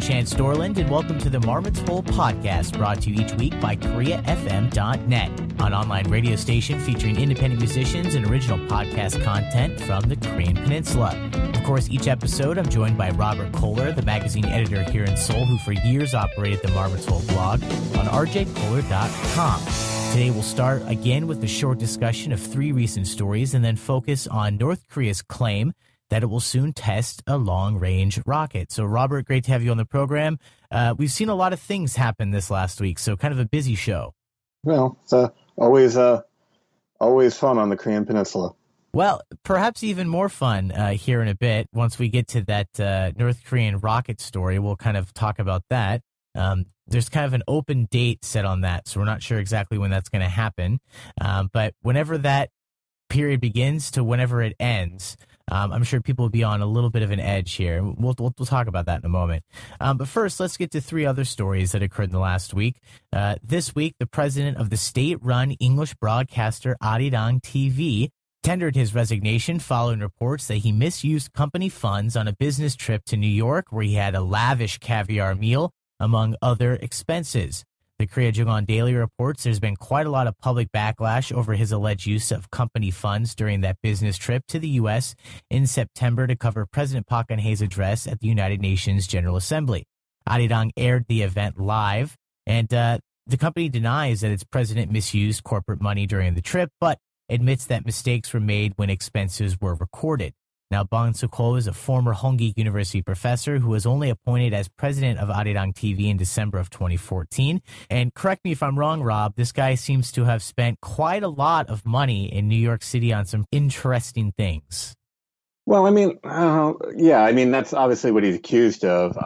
Chance Dorland, and welcome to the Marmot's Hole podcast, brought to you each week by KoreaFM.net, an online radio station featuring independent musicians and original podcast content from the Korean Peninsula. Of course, each episode, I'm joined by Robert Kohler, the magazine editor here in Seoul, who for years operated the Marmot's Hole blog on rjkohler.com. Today, we'll start again with a short discussion of three recent stories and then focus on North Korea's claim that it will soon test a long-range rocket. So, Robert, great to have you on the program. We've seen a lot of things happen this last week, so kind of a busy show. Well, it's always fun on the Korean Peninsula. Well, perhaps even more fun here in a bit. Once we get to that North Korean rocket story, we'll kind of talk about that. There's kind of an open date set on that, so we're not sure exactly when that's going to happen. But whenever that period begins to whenever it ends, I'm sure people will be on a little bit of an edge here. We'll talk about that in a moment. But first, let's get to three other stories that occurred in the last week. This week, the president of the state-run English broadcaster Arirang TV tendered his resignation following reports that he misused company funds on a business trip to New York, where he had a lavish caviar meal, among other expenses. The Korea JoongAng Daily reports there's been quite a lot of public backlash over his alleged use of company funds during that business trip to the U.S. in September to cover President Park Geun-hye's address at the United Nations General Assembly. Arirang aired the event live, and the company denies that its president misused corporate money during the trip, but admits that mistakes were made when expenses were recorded. Now, Bong Suk-ho is a former Hongik University professor who was only appointed as president of Arirang TV in December of 2014. And correct me if I'm wrong, Rob, this guy seems to have spent quite a lot of money in New York City on some interesting things. Well, that's obviously what he's accused of.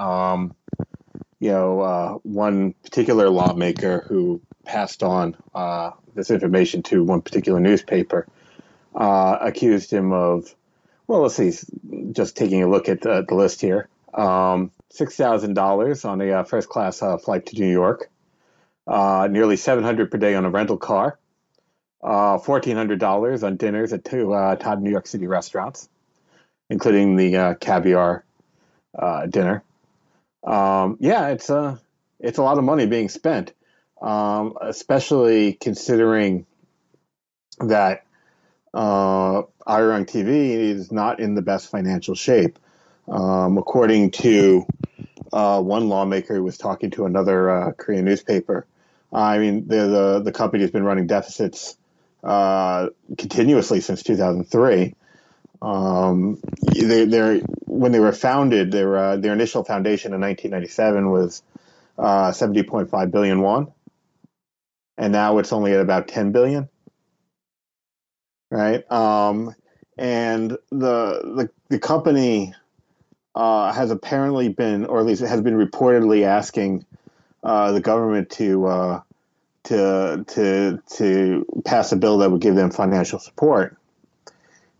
One particular lawmaker who passed on this information to one particular newspaper accused him of, well, let's see, just taking a look at the list here. $6,000 on a first-class flight to New York, nearly $700 per day on a rental car, $1,400 on dinners at two top New York City restaurants, including the caviar dinner. It's a lot of money being spent, especially considering that Arirang TV is not in the best financial shape. According to one lawmaker who was talking to another Korean newspaper, the company has been running deficits continuously since 2003. When they were founded, their initial foundation in 1997 was 70.5 billion won, and now it's only at about 10 billion. Right. And the company has apparently been, or at least it has been reportedly asking the government to pass a bill that would give them financial support.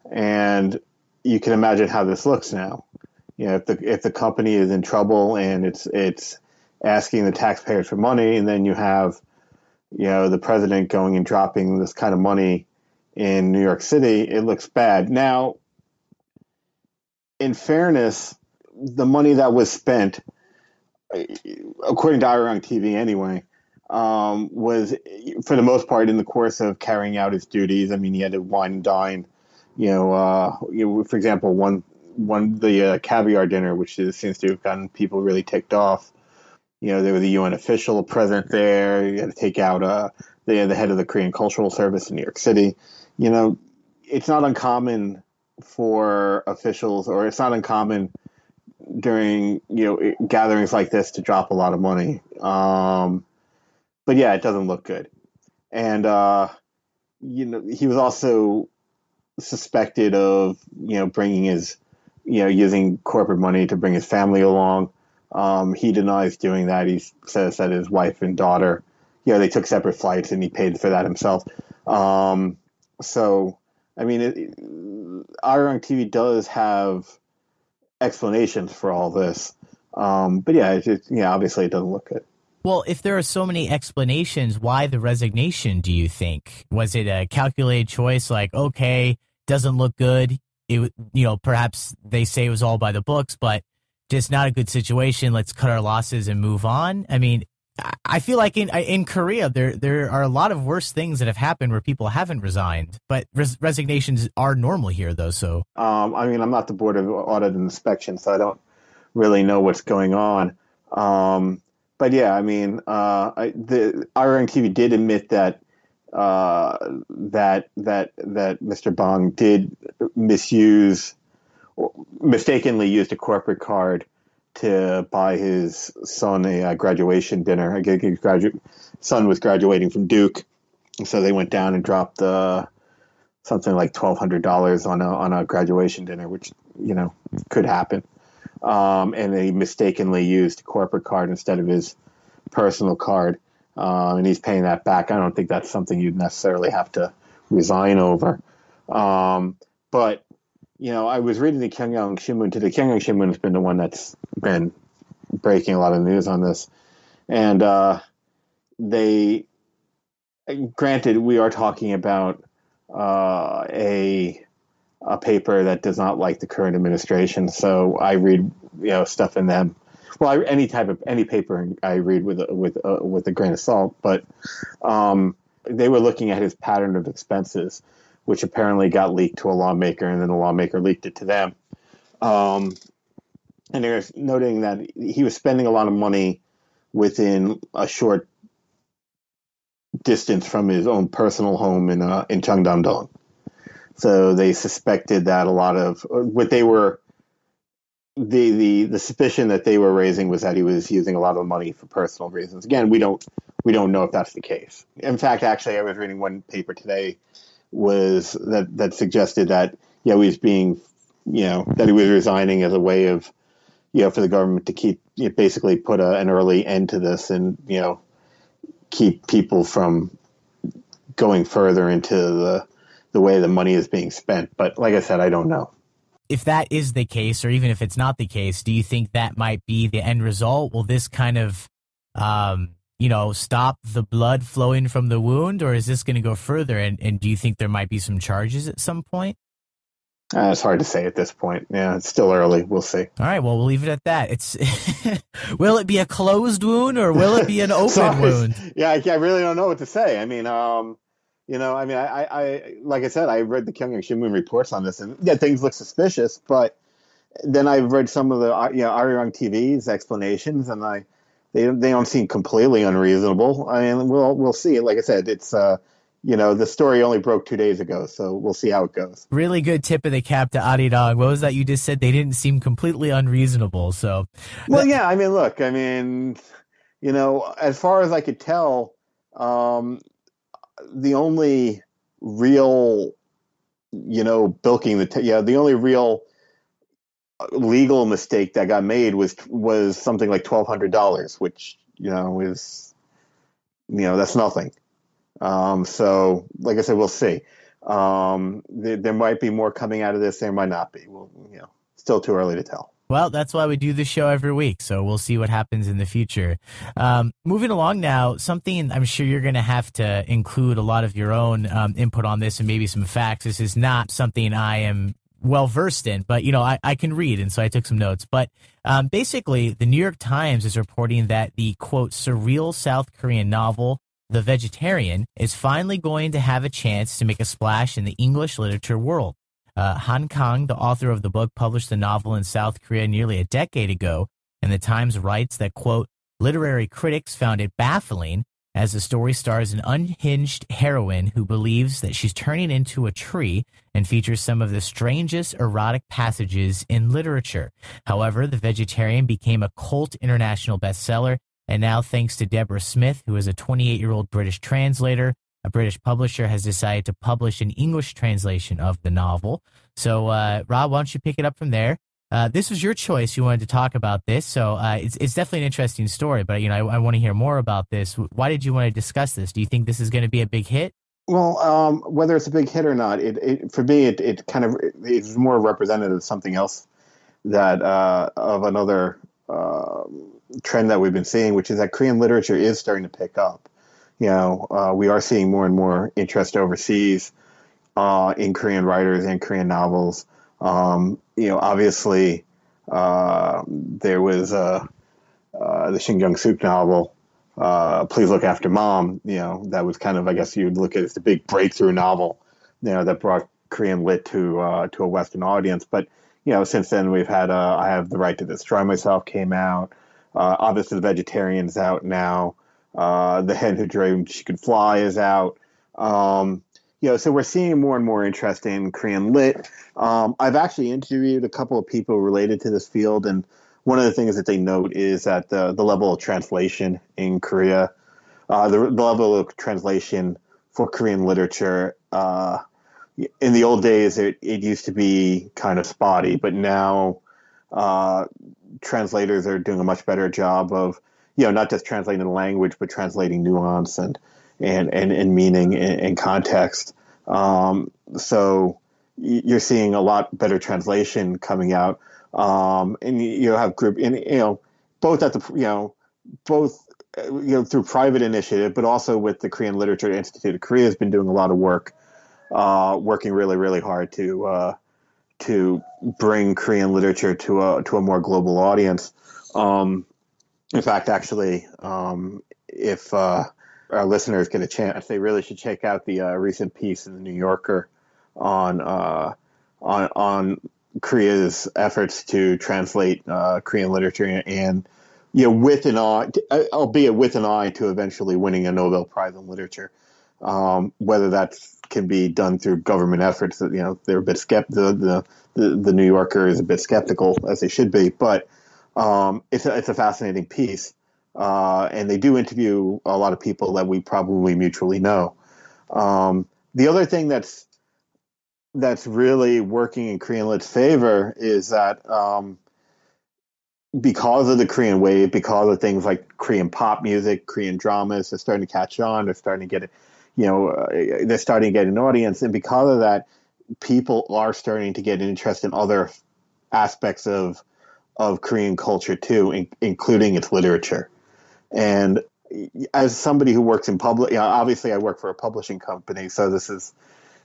And you can imagine how this looks now. You know, if the company is in trouble and it's asking the taxpayers for money, and then you have, the president going and dropping this kind of money in New York City, it looks bad. Now, in fairness, the money that was spent, according to Arirang TV anyway, was for the most part in the course of carrying out his duties. I mean, he had to wine and dine. For example, the caviar dinner, which seems to have gotten people really ticked off. There was a UN official present there. You had to take out the head of the Korean Cultural Service in New York City. It's not uncommon for officials, or it's not uncommon during, gatherings like this to drop a lot of money. But yeah, it doesn't look good. And, he was also suspected of, bringing his, using corporate money to bring his family along. He denies doing that. He says that his wife and daughter, they took separate flights and he paid for that himself. So, Arirang TV does have explanations for all this. But obviously it doesn't look good. Well, if there are so many explanations, why the resignation, do you think? Was it a calculated choice, like, okay, doesn't look good? Perhaps they say it was all by the books, but just not a good situation. Let's cut our losses and move on. I mean, I feel like in Korea, there are a lot of worse things that have happened where people haven't resigned, but resignations are normal here, though. So, I mean, I'm not the Board of Audit and Inspection, so I don't really know what's going on. But yeah, I mean, the Arirang TV did admit that that Mr. Bong did mistakenly used a corporate card to buy his son a graduation dinner. I guess his son was graduating from Duke, so they went down and dropped something like $1,200 on a graduation dinner, which could happen. And they mistakenly used a corporate card instead of his personal card, and he's paying that back. I don't think that's something you'd necessarily have to resign over. But I was reading the Kyunghyang Shinmun today. The Kyunghyang Shinmun has been the one that's been breaking a lot of news on this. And granted, we are talking about a paper that does not like the current administration. So I read, stuff in them. Well, any paper I read with a grain of salt. But they were looking at his pattern of expenses, which apparently got leaked to a lawmaker, and then the lawmaker leaked it to them. And they're noting that he was spending a lot of money within a short distance from his own personal home in Cheongdam-dong. So they suspected that a lot of what they were, the suspicion that they were raising was that he was using a lot of money for personal reasons. Again, we don't know if that's the case. In fact, actually, I was reading one paper today that suggested that he was being, that he was resigning as a way of, for the government to keep basically put an early end to this and keep people from going further into the way the money is being spent. But like I said, I don't know. If that is the case, or even if it's not the case, do you think that might be the end result? Will this kind of stop the blood flowing from the wound, or is this going to go further? And do you think there might be some charges at some point? It's hard to say at this point. Yeah, it's still early. We'll see. All right, well, we'll leave it at that. It's will it be a closed wound or will it be an open wound? Yeah, I really don't know what to say. I mean, I like I said, I read the Kyunghyang Shinmun reports on this, and things look suspicious. But then I've read some of the Arirang TV's explanations, and they don't seem completely unreasonable. I mean, we'll see. Like I said, it's the story only broke 2 days ago, so we'll see how it goes. Really good tip of the cap to Arirang. What was that you just said? They didn't seem completely unreasonable. So, yeah. I mean, look. I mean, as far as I could tell, the only real, bilking the only real legal mistake that got made was something like $1,200, which is that's nothing. So like I said, we'll see. There might be more coming out of this. There might not be. Well, still too early to tell. Well, that's why we do this show every week, so we'll see what happens in the future. Moving along now, something I'm sure you're going to have to include a lot of your own input on this and maybe some facts. This is not something I am well-versed in, but, I can read, and so I took some notes. But basically, the New York Times is reporting that the, quote, surreal South Korean novel, The Vegetarian, is finally going to have a chance to make a splash in the English literature world. Han Kang, the author of the book, published the novel in South Korea nearly a decade ago, and the Times writes that, quote, literary critics found it baffling as the story stars an unhinged heroine who believes that she's turning into a tree and features some of the strangest erotic passages in literature. However, The Vegetarian became a cult international bestseller, and now, thanks to Deborah Smith, who is a 28-year-old British translator, a British publisher has decided to publish an English translation of the novel. So, Rob, why don't you pick it up from there? This was your choice. You wanted to talk about this, so it's definitely an interesting story. But I want to hear more about this. Why did you want to discuss this? Do you think this is going to be a big hit? Well, whether it's a big hit or not, for me it kind of it's more representative of something else that of another trend that we've been seeing, which is that Korean literature is starting to pick up. We are seeing more and more interest overseas in Korean writers and Korean novels. Obviously, There was the Shin Young Suk novel, Please Look After Mom. That was kind of, I guess you'd look at it as the big breakthrough novel, that brought Korean lit to a Western audience. But since then we've had I Have the Right to Destroy Myself came out. Obviously, The Vegetarian's out now. The Hen Who Dreamed She Could Fly is out. So we're seeing more and more interest in Korean lit. I've actually interviewed a couple of people related to this field, and one of the things that they note is that the level of translation in Korea, the level of translation for Korean literature, in the old days, it used to be kind of spotty, but now translators are doing a much better job of, not just translating the language, but translating nuance and meaning and context. So you're seeing a lot better translation coming out. And you have group, and both at the both through private initiative, but also with the Korean Literature Institute of Korea has been doing a lot of work, working really really hard to bring Korean literature to a more global audience. In fact, actually, if our listeners get a chance, they really should check out the recent piece in the New Yorker on Korea's efforts to translate Korean literature, and with an eye, albeit with an eye to eventually winning a Nobel Prize in literature. Whether that can be done through government efforts, that they're a bit skeptical. The New Yorker is a bit skeptical, as they should be, but it's a fascinating piece, and they do interview a lot of people that we probably mutually know. The other thing that's really working in Korean Lit's favor is that because of the Korean wave, because of things like Korean pop music, Korean dramas, they're starting to catch on. They're starting to get they're starting to get an audience, and because of that, people are starting to get an interest in other aspects of Korean culture too, including its literature. And as somebody who works in obviously I work for a publishing company, so this is,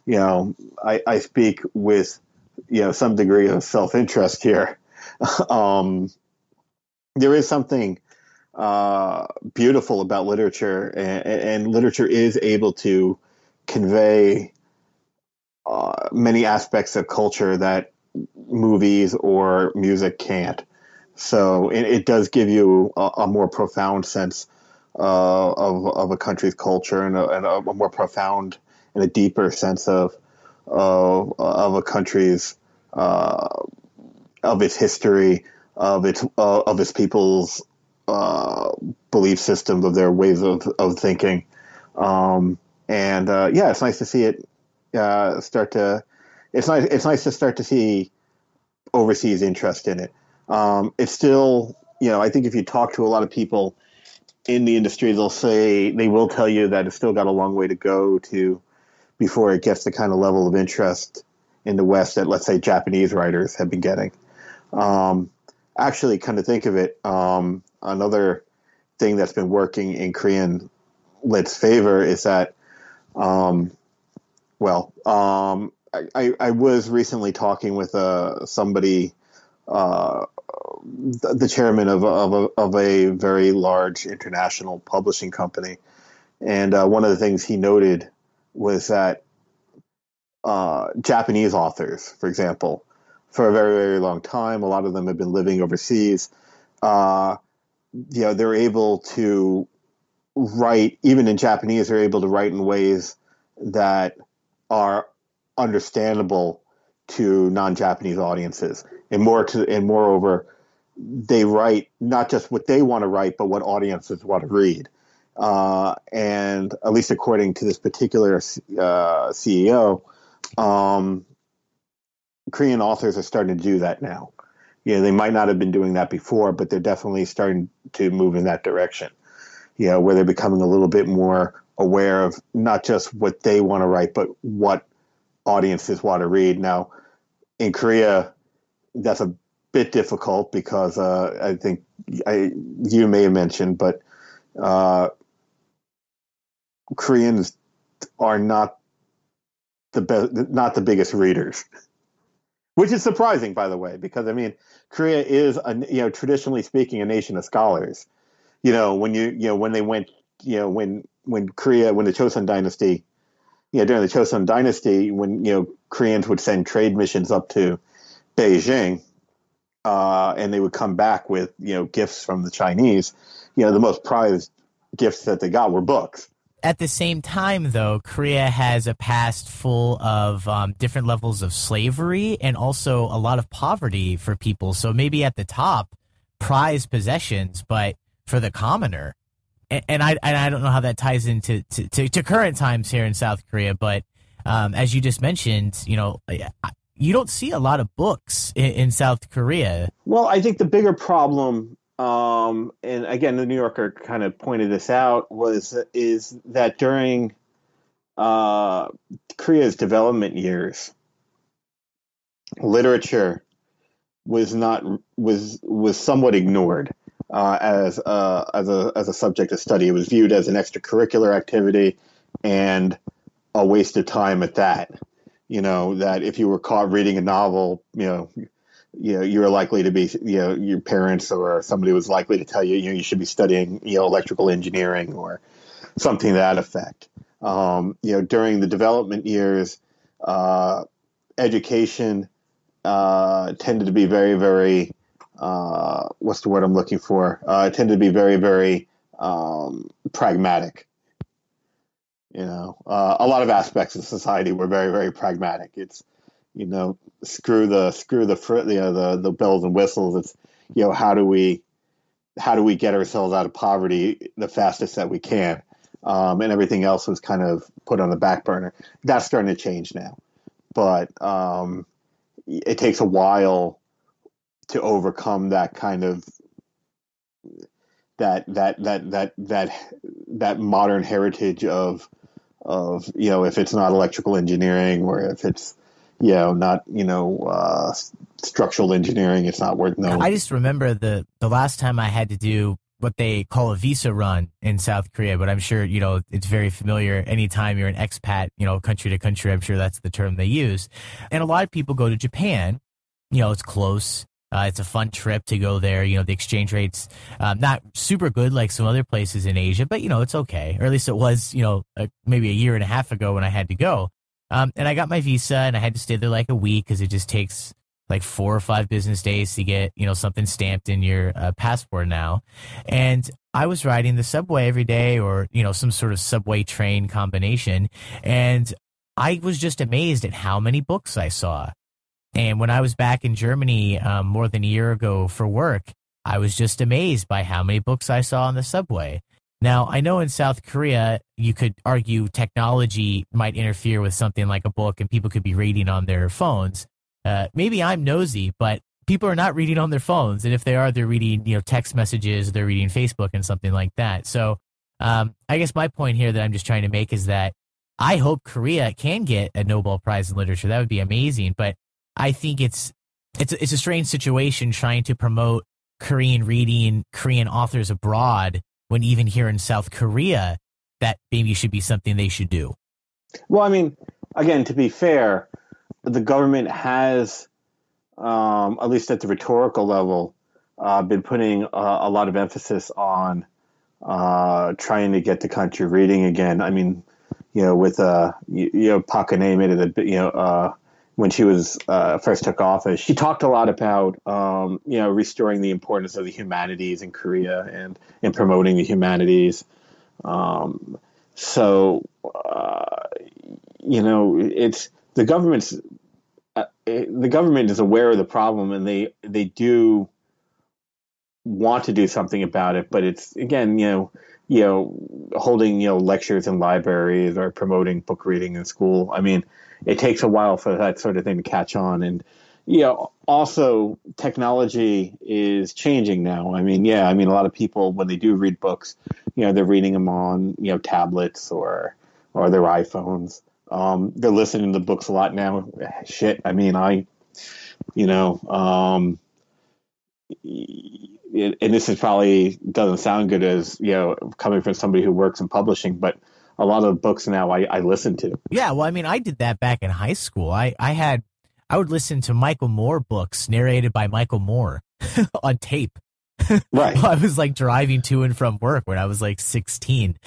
I speak with, some degree of self-interest here. There is something beautiful about literature, and literature is able to convey many aspects of culture that movies or music can't. So it does give you a more profound sense of a country's culture, and a more profound and a deeper sense of a country's of its history, of its people's belief systems, of their ways of thinking. It's nice to see it start to. It's nice to start to see overseas interest in it. It's still, I think if you talk to a lot of people in the industry, they will tell you that it's still got a long way to go before it gets the kind of level of interest in the West that, let's say, Japanese writers have been getting. Actually, kind of think of it, another thing that's been working in Korean Lit's favor is that, I was recently talking with somebody, the chairman of a very large international publishing company, and one of the things he noted was that Japanese authors, for example, for a very very long time, a lot of them have been living overseas. They're able to write, even in Japanese, they're able to write in ways that are understandable to non-Japanese audiences, and moreover, they write not just what they want to write, but what audiences want to read. And at least according to this particular CEO, Korean authors are starting to do that now. They might not have been doing that before, but they're definitely starting to move in that direction. Where they're becoming a little bit more aware of not just what they want to write, but what audiences want to read. Now, in Korea, that's a bit difficult because I think you may have mentioned, but Koreans are not the biggest readers, which is surprising, by the way, because I mean, Korea is traditionally speaking, a nation of scholars. When they went, when Korea, when the Chosun Dynasty, during the Chosun Dynasty, when Koreans would send trade missions up to Beijing, and they would come back with gifts from the Chinese. The most prized gifts that they got were books. At the same time, though, Korea has a past full of different levels of slavery and also a lot of poverty for people. So maybe at the top, prized possessions, but for the commoner. And I don't know how that ties into to current times here in South Korea, but as you just mentioned, you don't see a lot of books in South Korea. Well, I think the bigger problem, and again, the New Yorker kind of pointed this out, is that during Korea's development years, literature was somewhat ignored as a subject of study. It was viewed as an extracurricular activity and a waste of time at that. That if you were caught reading a novel, you were likely to be, your parents or somebody was likely to tell you, you should be studying, electrical engineering or something to that effect. During the development years, education tended to be very, very, what's the word I'm looking for? Tended to be very, very pragmatic. A lot of aspects of society were very, very pragmatic. It's, screw the bells and whistles. It's, how do we get ourselves out of poverty the fastest that we can? And everything else was kind of put on the back burner. That's starting to change now, but it takes a while to overcome that kind of that modern heritage of if it's not electrical engineering or if it's not structural engineering, it's not worth knowing. I just remember the last time I had to do what they call a visa run in South Korea, but I'm sure it's very familiar. Anytime you're an expat, country to country, I'm sure that's the term they use. And a lot of people go to Japan. It's close. It's a fun trip to go there. The exchange rate's not super good like some other places in Asia, but, it's okay. Or at least it was, maybe a year and a half ago when I had to go. And I got my visa and I had to stay there like a week because it just takes like 4 or 5 business days to get, something stamped in your passport now. And I was riding the subway every day or, some sort of subway train combination. And I was just amazed at how many books I saw. And when I was back in Germany more than a year ago for work, I was just amazed by how many books I saw on the subway. Now, I know in South Korea, you could argue technology might interfere with something like a book and people could be reading on their phones. Maybe I'm nosy, but people are not reading on their phones. And if they are, they're reading, text messages, they're reading Facebook and something like that. So I guess my point here that I'm just trying to make is that I hope Korea can get a Nobel Prize in Literature. That would be amazing. But I think it's a strange situation trying to promote Korean reading, Korean authors abroad, when even here in South Korea, that maybe should be something they should do. Well, I mean, again, to be fair, the government has, at least at the rhetorical level, been putting a lot of emphasis on trying to get the country reading again. I mean, with Park Geun-hye made it when she was first took office, she talked a lot about restoring the importance of the humanities in Korea and promoting the humanities. It's the government is aware of the problem and they do want to do something about it, but it's again holding lectures in libraries or promoting book reading in school. I mean, it takes a while for that sort of thing to catch on. And, also technology is changing now. I mean, a lot of people, when they do read books, they're reading them on, tablets or their iPhones. They're listening to books a lot now. Shit. I mean, and this is probably doesn't sound good as, coming from somebody who works in publishing, but a lot of books now I listen to. Yeah, well, I mean, I did that back in high school. I had I would listen to Michael Moore books narrated by Michael Moore on tape. Right. I was like driving to and from work when I was like 16.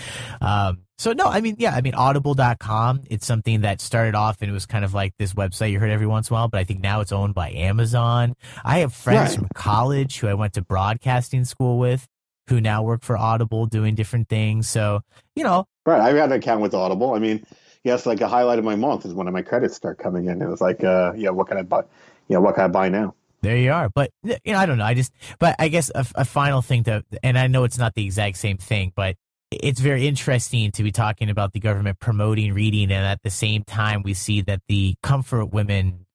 So no, I mean, audible.com, it's something that started off and it was kind of like this website you heard every once in a while, but I think now it's owned by Amazon. I have friends from college who I went to broadcasting school with who now work for Audible doing different things. So, Right. I had an account with Audible. I mean, yes, like a highlight of my month is when my credits start coming in. It was like, what can I buy? What can I buy now? There you are. But, I don't know. But I guess a final thing and I know it's not the exact same thing, but it's very interesting to be talking about the government promoting reading. And at the same time, we see that the Comfort Women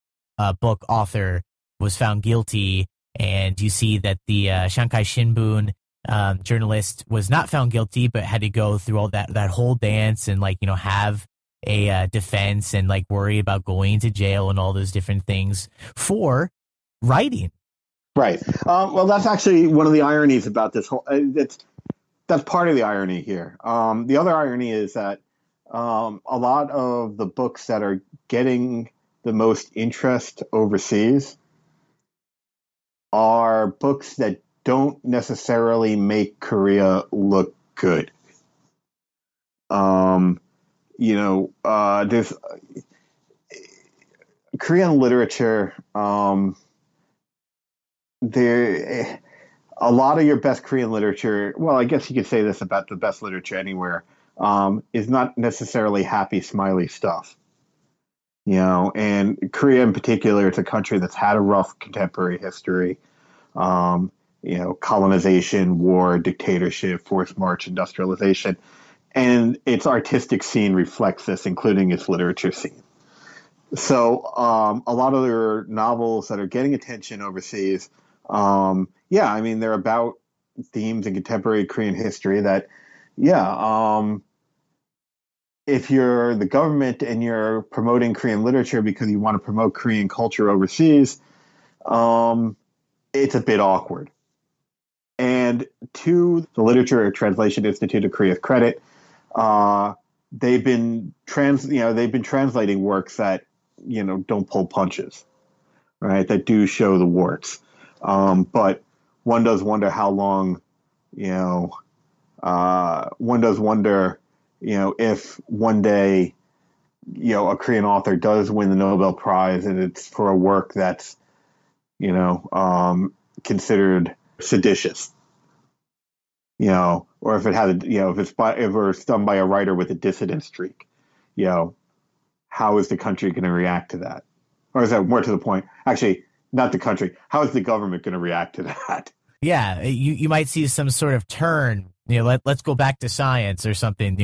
book author was found guilty. And you see that the Shanghai Shinbun journalist was not found guilty, but had to go through all that whole dance and have a defense and worry about going to jail and all those different things for writing. Right. Well, that's actually one of the ironies about this whole. That's part of the irony here. The other irony is that a lot of the books that are getting the most interest overseas are books that don't necessarily make Korea look good. There's Korean literature. A lot of your best Korean literature, well, I guess you could say this about the best literature anywhere, is not necessarily happy, smiley stuff. And Korea in particular, it's a country that's had a rough contemporary history. Colonization, war, dictatorship, forced march, industrialization. And its artistic scene reflects this, including its literature scene. So a lot of their novels that are getting attention overseas, they're about themes in contemporary Korean history that, if you're the government and you're promoting Korean literature because you want to promote Korean culture overseas, it's a bit awkward. And to the Literature Translation Institute of Korea's credit, they've been translating works that, don't pull punches, right? That do show the warts. But one does wonder how long, one does wonder, if one day, a Korean author does win the Nobel Prize and it's for a work that's, considered seditious, or if it had, if it's done by a writer with a dissident streak, how is the country going to react to that? Or is that more to the point? Actually, not the country. How is the government going to react to that? Yeah, you might see some sort of turn. Let's go back to science or something.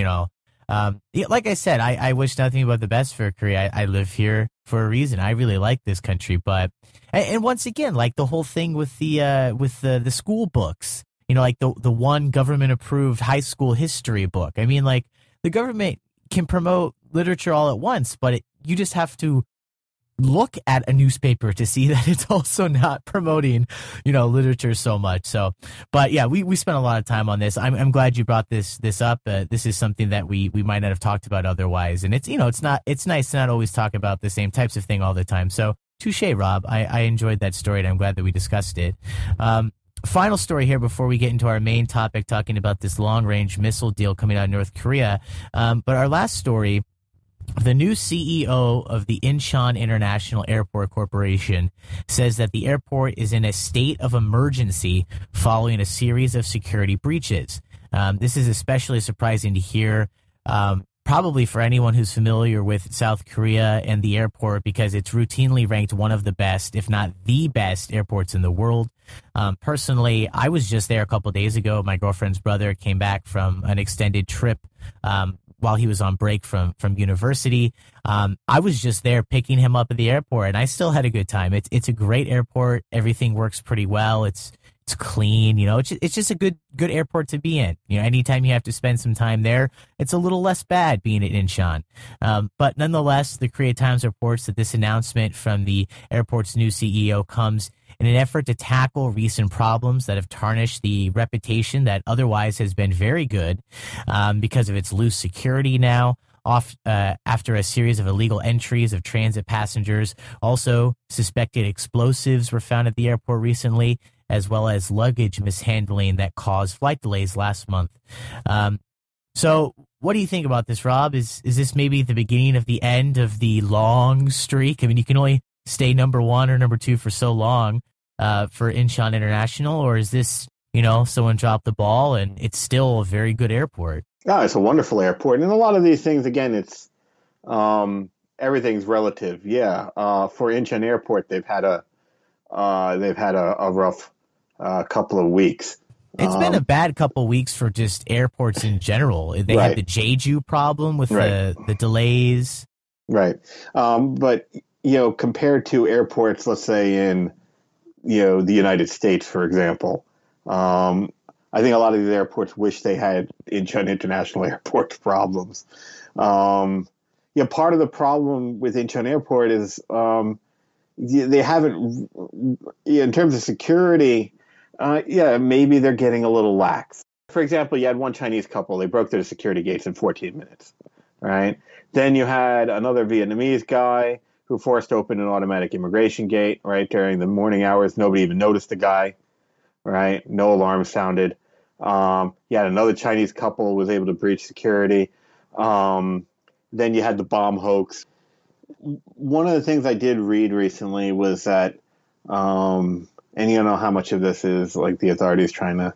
Like I said, I wish nothing but the best for Korea. I live here for a reason. I really like this country, but and once again, like the whole thing with the school books. Like the one government approved high school history book. I mean, like the government can promote literature all at once, but you just have to look at a newspaper to see that it's also not promoting, literature so much. So, but yeah, we spent a lot of time on this. I'm glad you brought this up. This is something that we might not have talked about otherwise. And it's nice to not always talk about the same types of thing all the time. So touche, Rob. I enjoyed that story and I'm glad that we discussed it. Final story here before we get into our main topic, talking about this long-range missile deal coming out of North Korea. But our last story, the new CEO of the Incheon International Airport Corporation says that the airport is in a state of emergency following a series of security breaches. This is especially surprising to hear, probably for anyone who's familiar with South Korea and the airport, because it's routinely ranked one of the best, if not the best, airports in the world. Personally, I was just there a couple of days ago. My girlfriend's brother came back from an extended trip while he was on break from university. I was just there picking him up at the airport, and I still had a good time. It's a great airport. Everything works pretty well. It's clean, it's just a good airport to be in. Anytime you have to spend some time there, it's a little less bad being at Incheon. But nonetheless, the Korea Times reports that this announcement from the airport's new CEO comes in an effort to tackle recent problems that have tarnished the reputation that otherwise has been very good because of its loose security now. after a series of illegal entries of transit passengers. Also, suspected explosives were found at the airport recently, as well as luggage mishandling that caused flight delays last month. So what do you think about this, Rob? Is this maybe the beginning of the end of the long streak? I mean, you can only stay number one or number two for so long for Incheon International, or is this, someone dropped the ball and it's still a very good airport? Oh, it's a wonderful airport. And a lot of these things, again, it's everything's relative. Yeah. For Incheon Airport, they've had a rough couple of weeks. It's been a bad couple of weeks for just airports in general. They had the Jeju problem with the delays. Right. But, compared to airports, let's say in, the United States, for example, I think a lot of these airports wish they had Incheon International Airport problems. Part of the problem with Incheon Airport is they haven't, in terms of security, maybe they're getting a little lax. For example, you had one Chinese couple. They broke their security gates in 14 minutes, right? Then you had another Vietnamese guy who forced open an automatic immigration gate, right, during the morning hours. Nobody even noticed the guy, right? No alarm sounded. You had another Chinese couple who was able to breach security. Then you had the bomb hoax. One of the things I did read recently was that and you don't know how much of this is like the authorities trying to,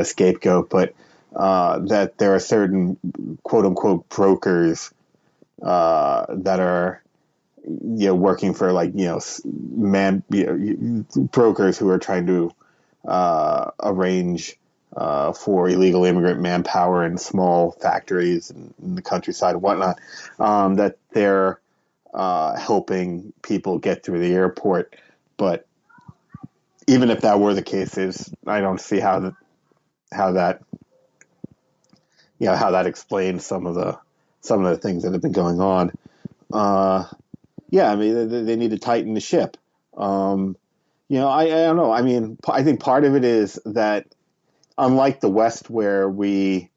scapegoat, but that there are certain quote unquote brokers that are, working for brokers who are trying to arrange for illegal immigrant manpower in small factories in the countryside and whatnot, that they're helping people get through the airport, but even if that were the case, I don't see how that explains some of the things that have been going on. I mean, they need to tighten the ship. I don't know. I mean, I think part of it is that unlike the West, where the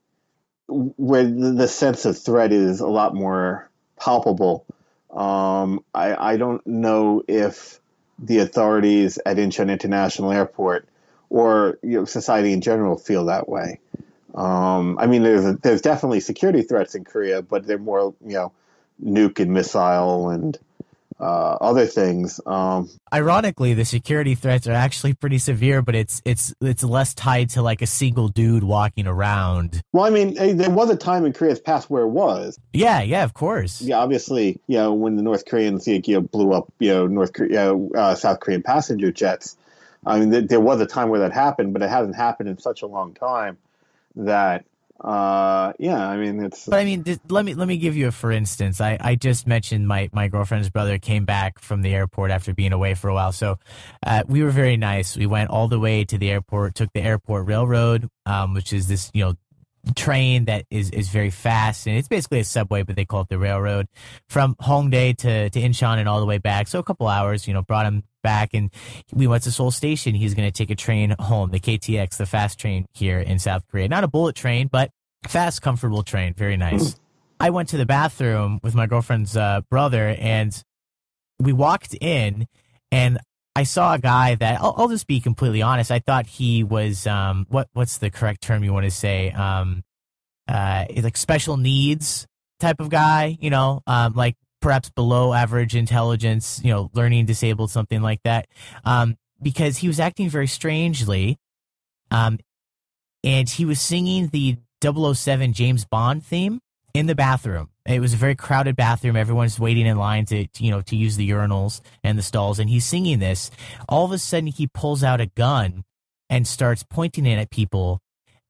sense of threat is a lot more palpable, I don't know if the authorities at Incheon International Airport or society in general feel that way. I mean, there's definitely security threats in Korea, but they're more nuke and missile and other things. Ironically, the security threats are actually pretty severe, but it's less tied to like a single dude walking around. Well, I mean, there was a time in Korea's past where it was. Yeah, of course. Yeah, obviously, when the North Koreans blew up, South Korean passenger jets. I mean, there was a time where that happened, but it hasn't happened in such a long time that. I mean, it's. But I mean, let me give you a for instance. I just mentioned my girlfriend's brother came back from the airport after being away for a while. So we were very nice. We went all the way to the airport, took the airport railroad, which is this train that is very fast, and it's basically a subway, but they call it the railroad, from Hongdae to Incheon and all the way back. So a couple hours, brought him back, and we went to Seoul Station. He's going to take a train home, the KTX, the fast train here in South Korea. Not a bullet train, but fast, comfortable train. Very nice. I went to the bathroom with my girlfriend's brother, and we walked in, and I saw a guy that I'll just be completely honest. I thought he was what's the correct term you want to say? Like special needs type of guy, like perhaps below average intelligence, learning disabled, something like that. Because he was acting very strangely, and he was singing the 007 James Bond theme in the bathroom. It was a very crowded bathroom. Everyone's waiting in line to use the urinals and the stalls. And he's singing this. All of a sudden, he pulls out a gun and starts pointing it at people.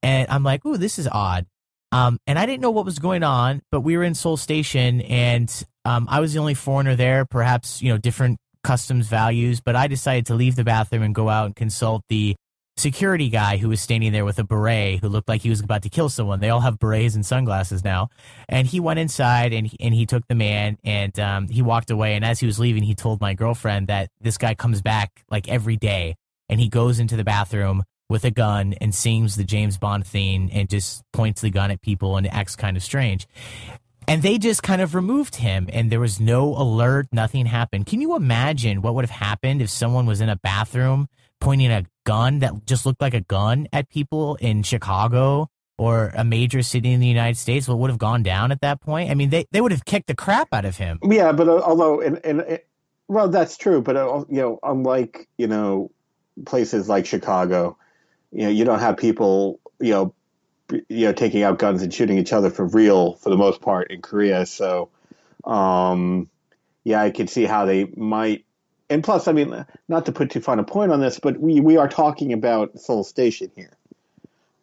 And I'm like, ooh, this is odd. And I didn't know what was going on, but we were in Seoul Station, and I was the only foreigner there, perhaps, different customs values. But I decided to leave the bathroom and go out and consult the security guy who was standing there with a beret, who looked like he was about to kill someone. They all have berets and sunglasses now. And he went inside and he took the man, and he walked away. And as he was leaving, he told my girlfriend that this guy comes back like every day, and he goes into the bathroom with a gun and sings the James Bond theme and just points the gun at people and acts kind of strange. And they just kind of removed him, and there was no alert, nothing happened. Can you imagine what would have happened if someone was in a bathroom pointing a gun that just looked like a gun at people in Chicago or a major city in the United States? What would have gone down at that point? I mean, they would have kicked the crap out of him. Yeah, but although, well, that's true, but unlike places like Chicago, you don't have people taking out guns and shooting each other for real for the most part in Korea. So, I could see how they might. And plus, I mean, not to put too fine a point on this, but we are talking about Seoul Station here.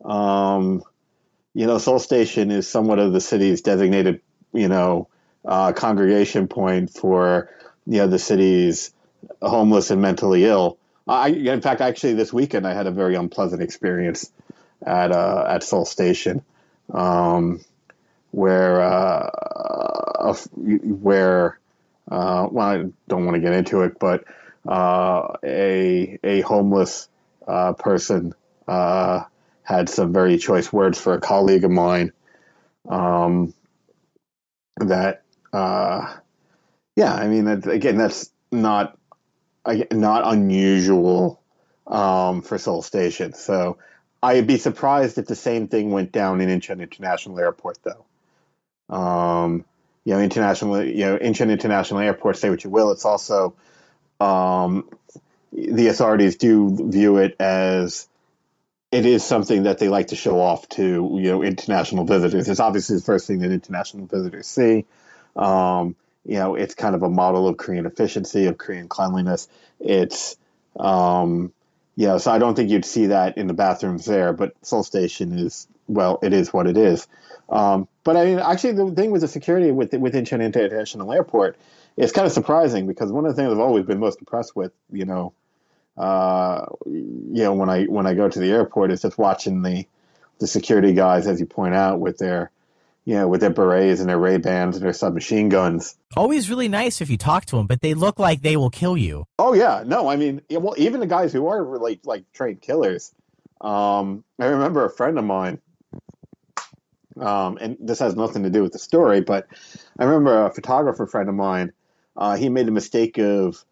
Seoul Station is somewhat of the city's designated, congregation point for, the city's homeless and mentally ill. In fact, actually, this weekend I had a very unpleasant experience at Seoul Station, where well, I don't want to get into it, but a homeless person had some very choice words for a colleague of mine. I mean, again, that's not unusual for Seoul Station. So I'd be surprised if the same thing went down in Incheon International Airport, though. Incheon International Airport, say what you will, it's also the authorities do view it as it is something that they like to show off to international visitors. It's obviously the first thing that international visitors see. It's kind of a model of Korean efficiency, of Korean cleanliness. It's so I don't think you'd see that in the bathrooms there, but Seoul Station is, well, it is what it is. But I mean, actually, the thing with the security with Incheon International Airport is kind of surprising, because one of the things I've always been most impressed with, when I go to the airport, is just watching the security guys, as you point out, with their berets and their Ray-Bans and their submachine guns. Always really nice if you talk to them, but they look like they will kill you. Oh yeah, no, I mean, well, even the guys who are like trained killers. I remember a friend of mine. And this has nothing to do with the story, but I remember a photographer friend of mine. He made a mistake of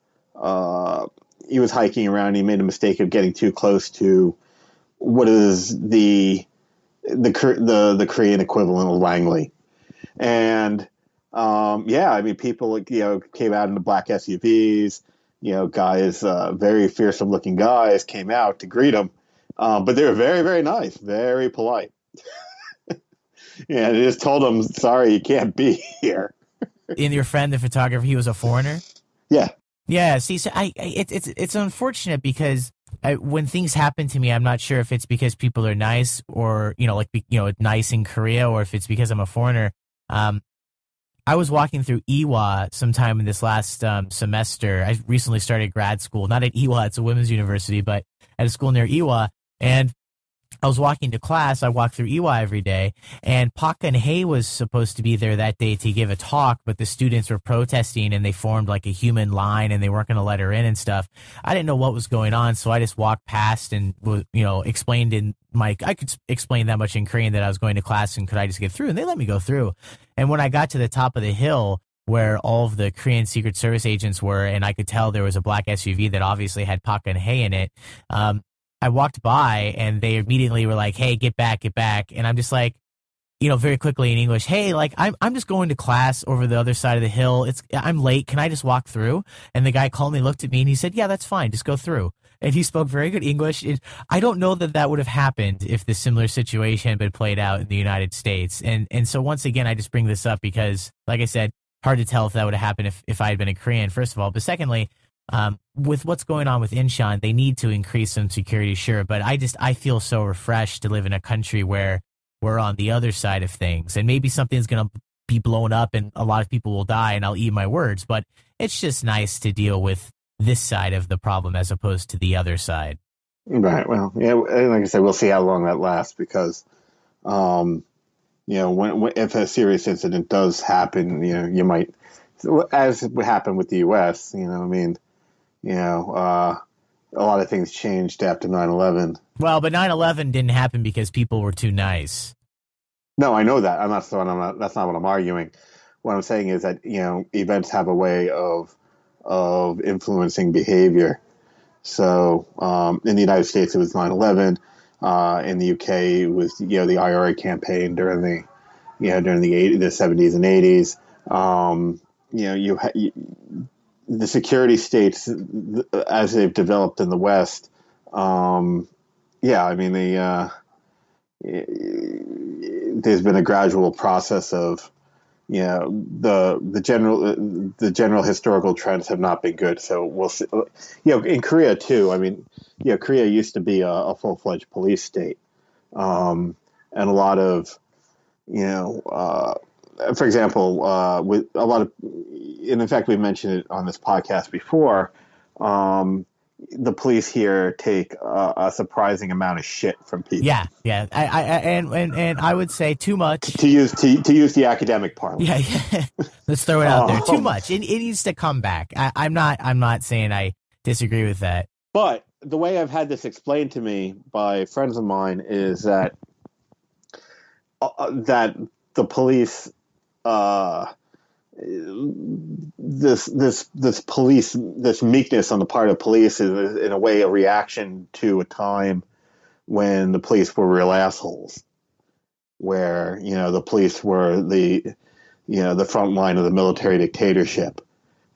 he was hiking around. And he made a mistake of getting too close to what is the Korean equivalent of Langley, and I mean, people came out in the black SUVs. Guys, very fearsome looking guys came out to greet him, but they were very, very nice, very polite. Yeah, they just told him, sorry, you can't be here. And your friend, the photographer, he was a foreigner? Yeah. Yeah, see, so it's unfortunate, because when things happen to me, I'm not sure if it's because people are nice, or, nice in Korea, or if it's because I'm a foreigner. I was walking through Ewha sometime in this last semester. I recently started grad school, not at Ewha, it's a women's university, but at a school near Ewha, and I was walking to class. I walk through Ewha every day, and Park Geun-hye was supposed to be there that day to give a talk, but the students were protesting, and they formed like a human line, and they weren't going to let her in and stuff. I didn't know what was going on, so I just walked past and explained I could explain that much in Korean, that I was going to class and could I just get through, and they let me go through. And when I got to the top of the hill where all of the Korean Secret Service agents were, and I could tell there was a black SUV that obviously had Park Geun-hye in it, I walked by, and they immediately were like, "Hey, get back, get back." And I'm just like, very quickly in English, "Hey, like, I'm just going to class over the other side of the hill. I'm late. Can I just walk through?" And the guy calmly looked at me and he said, "Yeah, that's fine. Just go through." And he spoke very good English. I don't know that would have happened if the similar situation had been played out in the United States. And so once again, I just bring this up because, like I said, hard to tell if that would have happened if I had been a Korean, first of all. But secondly, with what's going on with Incheon, they need to increase some security, sure. But I feel so refreshed to live in a country where we're on the other side of things. And maybe something's going to be blown up and a lot of people will die, and I'll eat my words. But it's just nice to deal with this side of the problem as opposed to the other side. Right. Well, yeah, like I said, we'll see how long that lasts, because, when if a serious incident does happen, you might, as would happen with the U.S., a lot of things changed after 9/11. Well, but 9/11 didn't happen because people were too nice. No, I know that. That's not what I'm arguing. What I'm saying is that events have a way of influencing behavior. So in the United States, it was 9/11. In the UK, it was the IRA campaign during the 70s and 80s. The security states as they've developed in the West. I mean there's been a gradual process of the general historical trends have not been good. So we'll see. In Korea too. I mean, Korea used to be a full-fledged police state, and a lot of for example, with a lot of, and in fact, we mentioned it on this podcast before. The police here take a surprising amount of shit from people. Yeah. And I would say too much. To use the academic parlance. Yeah. Let's throw it out there. Too much. It needs to come back. I'm not saying I disagree with that. But the way I've had this explained to me by friends of mine is that the police, this meekness on the part of police is in a way a reaction to a time when the police were real assholes, where the police were the front line of the military dictatorship,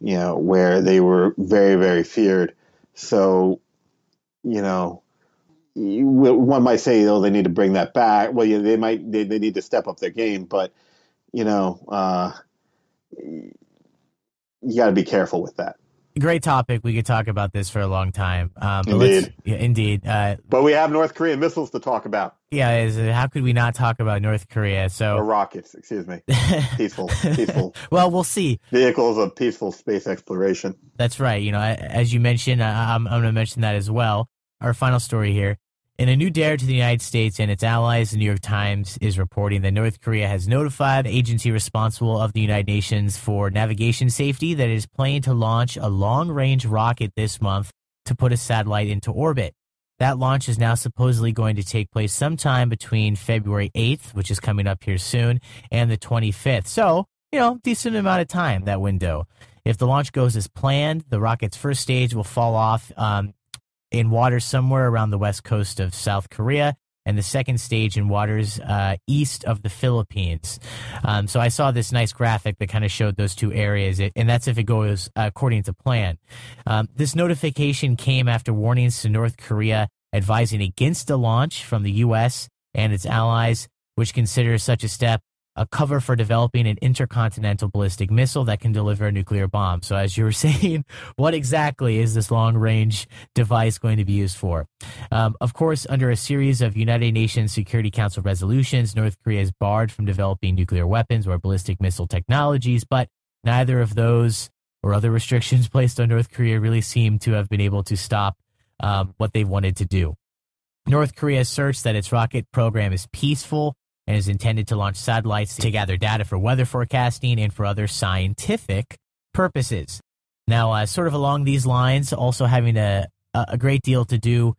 where they were very, very feared. So one might say, they need to bring that back. Well, they need to step up their game, but you got to be careful with that. Great topic. We could talk about this for a long time. Indeed. But we have North Korean missiles to talk about. Yeah. How could we not talk about North Korea? Or rockets, excuse me. Peaceful. Well, we'll see. Vehicles of peaceful space exploration. That's right. As you mentioned, I'm going to mention that as well. Our final story here. In a new dare to the United States and its allies, the New York Times is reporting that North Korea has notified the agency responsible of the United Nations for navigation safety that it is planning to launch a long-range rocket this month to put a satellite into orbit. That launch is now supposedly going to take place sometime between February 8th, which is coming up here soon, and the 25th. So, decent amount of time, that window. If the launch goes as planned, the rocket's first stage will fall off in waters somewhere around the west coast of South Korea, and the second stage in waters east of the Philippines. So I saw this nice graphic that kind of showed those two areas, and that's if it goes according to plan. This notification came after warnings to North Korea advising against a launch from the U.S. and its allies, which consider such a step a cover for developing an intercontinental ballistic missile that can deliver a nuclear bomb. So as you were saying, what exactly is this long-range device going to be used for? Of course, under a series of United Nations Security Council resolutions, North Korea is barred from developing nuclear weapons or ballistic missile technologies, but neither of those or other restrictions placed on North Korea really seem to have been able to stop what they wanted to do. North Korea asserts that its rocket program is peaceful and is intended to launch satellites to gather data for weather forecasting and for other scientific purposes. Now, sort of along these lines, also having a great deal to do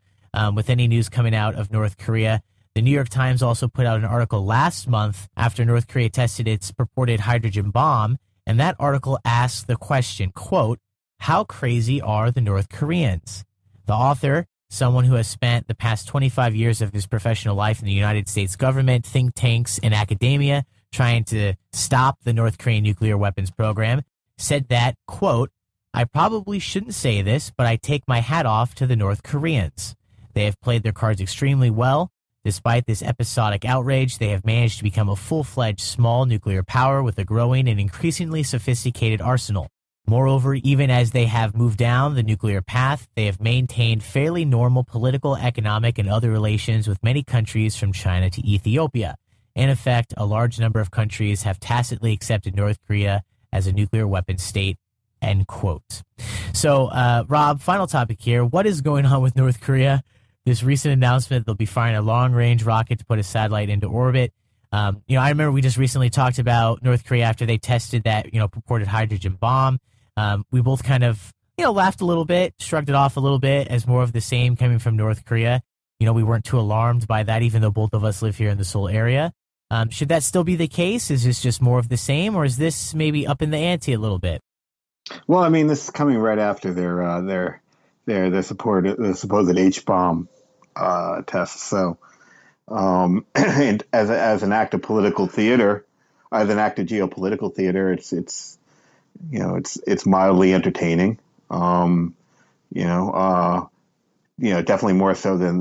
with any news coming out of North Korea, the New York Times also put out an article last month after North Korea tested its purported hydrogen bomb, and that article asked the question, quote, "How crazy are the North Koreans?" The author, someone who has spent the past 25 years of his professional life in the United States government, think tanks, and academia trying to stop the North Korean nuclear weapons program, said that, quote, "I probably shouldn't say this, but I take my hat off to the North Koreans. They have played their cards extremely well. Despite this episodic outrage, they have managed to become a full-fledged small nuclear power with a growing and increasingly sophisticated arsenal. Moreover, even as they have moved down the nuclear path, they have maintained fairly normal political, economic, and other relations with many countries from China to Ethiopia. In effect, a large number of countries have tacitly accepted North Korea as a nuclear weapons state," end quote. So, Rob, final topic here. What is going on with North Korea? This recent announcement, they'll be firing a long-range rocket to put a satellite into orbit. I remember we just recently talked about North Korea after they tested that, purported hydrogen bomb. We both kind of, laughed a little bit, shrugged it off a little bit as more of the same coming from North Korea. We weren't too alarmed by that, even though both of us live here in the Seoul area. Should that still be the case? Is this just more of the same, or is this maybe up in the ante a little bit? Well, I mean, this is coming right after their supposed H bomb tests. So, and as an act of political theater, as an act of geopolitical theater, it's mildly entertaining. You know, definitely more so than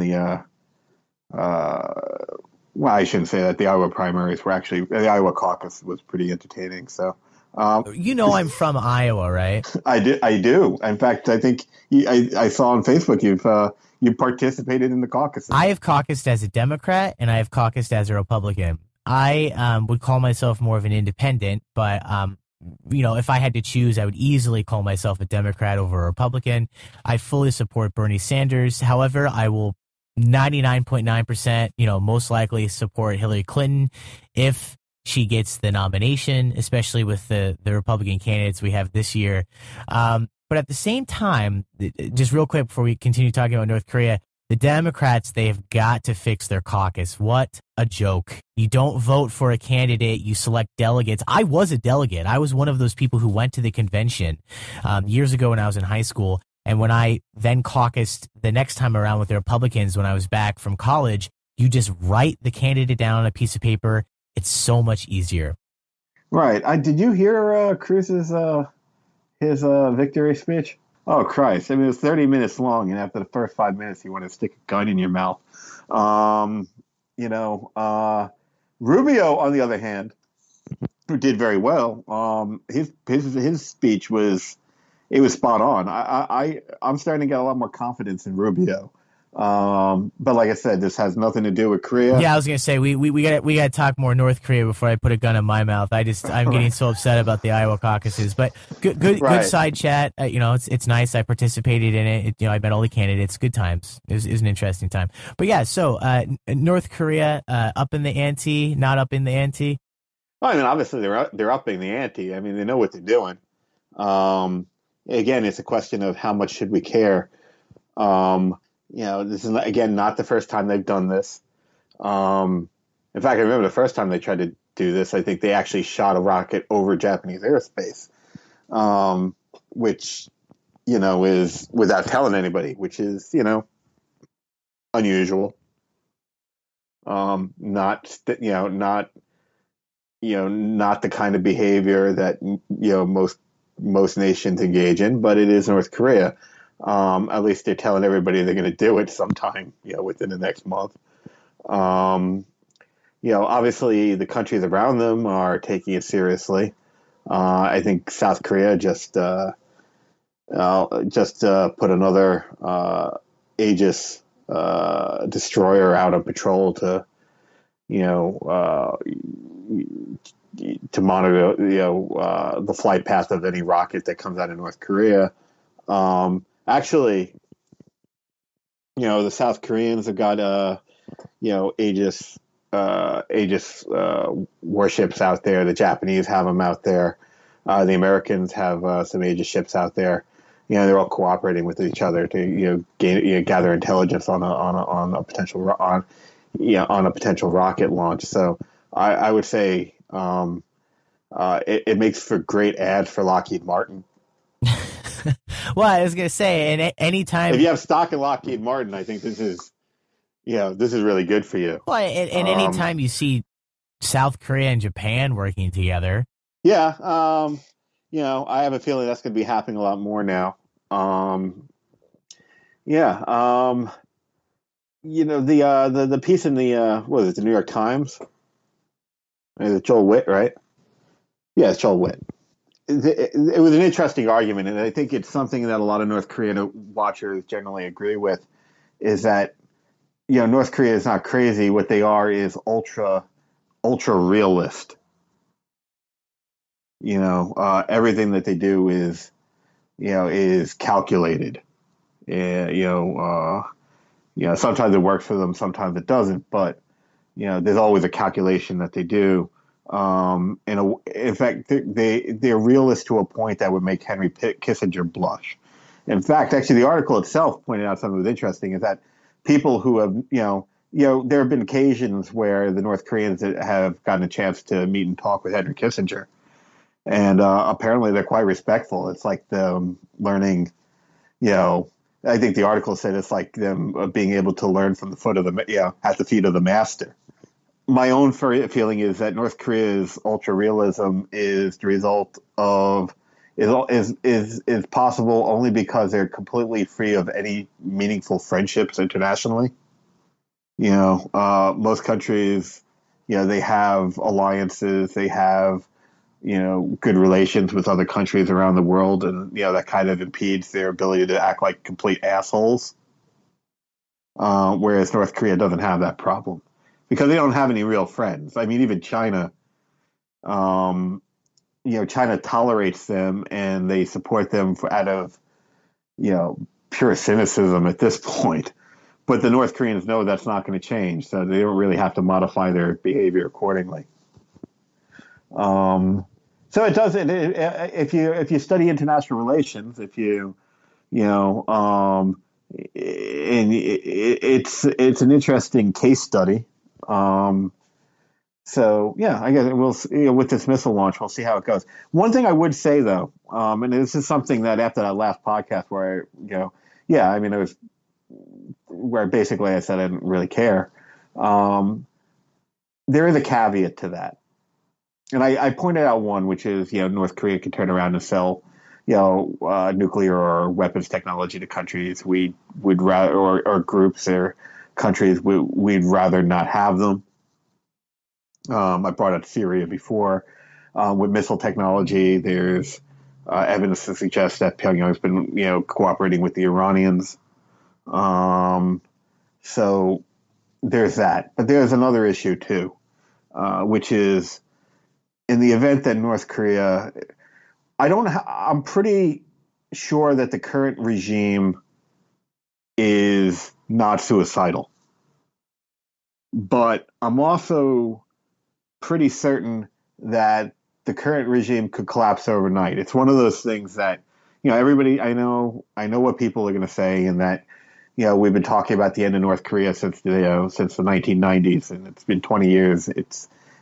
well, I shouldn't say that. The Iowa primaries were actually, the Iowa caucus was pretty entertaining. So, I'm from Iowa, right? I do. In fact, I think I saw on Facebook you participated in the caucus. I have caucused as a Democrat and I have caucused as a Republican. I would call myself more of an independent, but if I had to choose, I would easily call myself a Democrat over a Republican. I fully support Bernie Sanders. However, I will 99.9%, most likely support Hillary Clinton if she gets the nomination, especially with the Republican candidates we have this year. But at the same time, just real quick before we continue talking about North Korea, the Democrats, they've got to fix their caucus. What a joke. You don't vote for a candidate, you select delegates. I was a delegate. I was one of those people who went to the convention years ago when I was in high school. And when I then caucused the next time around with the Republicans when I was back from college, you just write the candidate down on a piece of paper. It's so much easier. Right. Did you hear Cruz's his victory speech? Oh, Christ. I mean, it was 30 minutes long, and after the first 5 minutes, you want to stick a gun in your mouth. Rubio, on the other hand, who did very well, his speech was spot on. I'm starting to get a lot more confidence in Rubio. But like I said, this has nothing to do with Korea. Yeah, I was gonna say we got to talk more North Korea before I put a gun in my mouth. I'm getting so upset about the Iowa caucuses. But good side chat. It's nice. I participated in it. I met all the candidates. Good times. It was an interesting time. But yeah, so North Korea up in the ante, not up in the ante. Well, I mean, obviously they're upping the ante. I mean, they know what they're doing. Again, it's a question of how much should we care. This is, again, not the first time they've done this. In fact, I remember the first time they tried to do this, I think they actually shot a rocket over Japanese airspace, which, is without telling anybody, which is, unusual. Not the kind of behavior that, most nations engage in, but it is North Korea. At least they're telling everybody they're going to do it sometime, within the next month. Obviously the countries around them are taking it seriously. I think South Korea just put another Aegis destroyer out on patrol to monitor the flight path of any rocket that comes out of North Korea. Actually, the South Koreans have got Aegis warships out there. The Japanese have them out there. The Americans have some Aegis ships out there. They're all cooperating with each other to gather intelligence on a potential rocket launch. So I would say it makes for great ads for Lockheed Martin. Well, I was going to say, and anytime if you have stock in Lockheed Martin, I think this is really good for you. Well, and anytime you see South Korea and Japan working together. Yeah. I have a feeling that's going to be happening a lot more now. The piece in the New York Times? It's Joel Witt, right? Yeah, it's Joel Witt. It was an interesting argument, and I think it's something that a lot of North Korean watchers generally agree with, is that, North Korea is not crazy. What they are is ultra realist. Everything that they do is calculated. Sometimes it works for them, sometimes it doesn't, but, there's always a calculation that they do. In fact, they're realists to a point that would make Henry Kissinger blush. In fact, actually, the article itself pointed out something that was interesting, is that people who have, there have been occasions where the North Koreans have gotten a chance to meet and talk with Henry Kissinger, and apparently they're quite respectful. It's like them learning, you know, I think the article said it's like them being able to learn from the foot of the, at the feet of the master. My own feeling is that North Korea's ultra realism is the result of is possible only because they're completely free of any meaningful friendships internationally. Most countries, they have alliances, they have, good relations with other countries around the world, and that kind of impedes their ability to act like complete assholes. Whereas North Korea doesn't have that problem because they don't have any real friends. I mean, even China, China tolerates them and they support them out of, pure cynicism at this point. But the North Koreans know that's not going to change, so they don't really have to modify their behavior accordingly. So it does. If you study international relations, if you and it's an interesting case study. So yeah, I guess we'll with this missile launch, we'll see how it goes. One thing I would say though, and this is something that after that last podcast where I mean it was where basically I said I didn't really care. There is a caveat to that. And I pointed out one, which is, North Korea can turn around and sell, nuclear or weapons technology to countries we would rather, or groups or countries we'd rather not have them. I brought up Syria before. With missile technology, there's evidence to suggest that Pyongyang's been, cooperating with the Iranians. So there's that. But there's another issue too, which is in the event that North Korea, I'm pretty sure that the current regime is not suicidal. But I'm also pretty certain that the current regime could collapse overnight. It's one of those things that, everybody, I know what people are going to say, and that, we've been talking about the end of North Korea since the 1990s, and it's been 20 years. And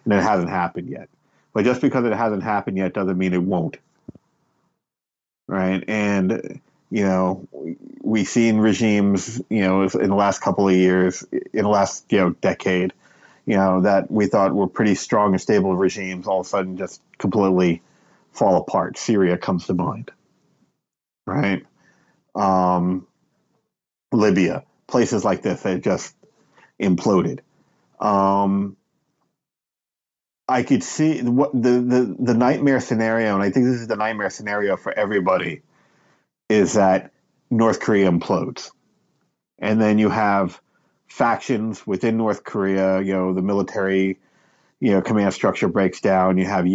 it hasn't happened yet. But just because it hasn't happened yet doesn't mean it won't. Right? And, we've seen regimes, in the last couple of years, in the last, decade, that we thought were pretty strong and stable regimes all of a sudden just completely fall apart. Syria comes to mind. Right? Libya, places like this that just imploded. I could see what the nightmare scenario, and I think this is the nightmare scenario for everybody, is that North Korea implodes. And then you have factions within North Korea, the military, command structure breaks down. You have,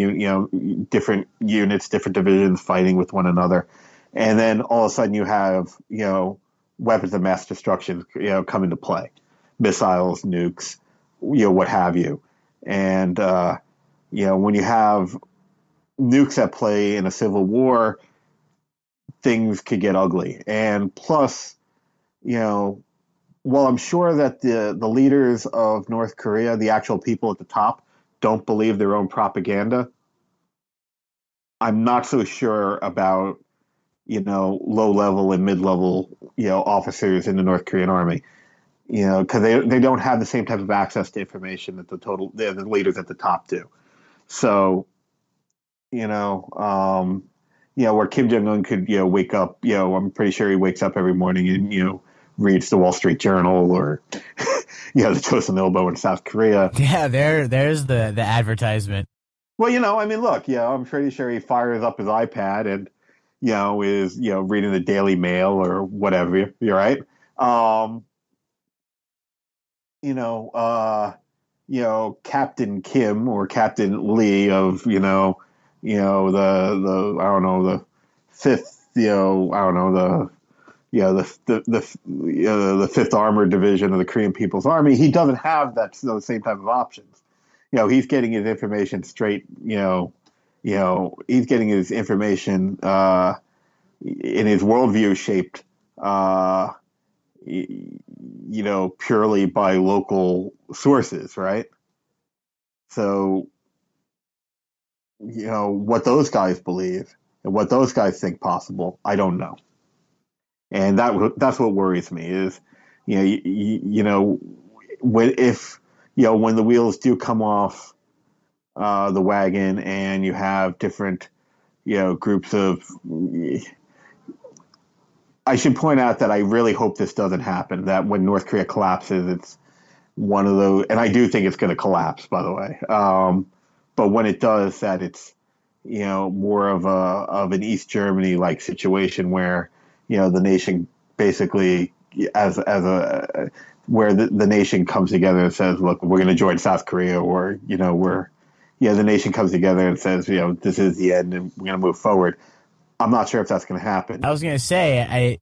different units, different divisions fighting with one another. And then all of a sudden you have, weapons of mass destruction, come into play. Missiles, nukes, what have you. And, when you have nukes at play in a civil war, things could get ugly. And plus, while I'm sure that the leaders of North Korea, the actual people at the top, don't believe their own propaganda, I'm not so sure about, low-level and mid-level, officers in the North Korean army. Because they don't have the same type of access to information that the leaders at the top do. So, where Kim Jong-un could, wake up, I'm pretty sure he wakes up every morning and, reads the Wall Street Journal or, the Chosun Ilbo in South Korea. Yeah, there's the advertisement. Well, I mean, look, I'm pretty sure he fires up his iPad and, is, reading the Daily Mail or whatever. You're right. Captain Kim or Captain Lee of, the I don't know, the fifth, I don't know, the Fifth Armored Division of the Korean People's Army. He doesn't have those same type of options. He's getting his information straight, he's getting his information in his worldview shaped, purely by local sources, right? So, what those guys believe and what those guys think possible, I don't know. And that's what worries me is, when if when the wheels do come off the wagon and you have different groups of. I should point out that I really hope this doesn't happen. That when North Korea collapses, it's one of those, and I do think it's going to collapse, by the way. But when it does, that it's more of an East Germany like situation where the nation basically as a where the nation comes together and says, look, we're going to join South Korea, or the nation comes together and says, this is the end and we're going to move forward. I'm not sure if that's going to happen. I was going to say,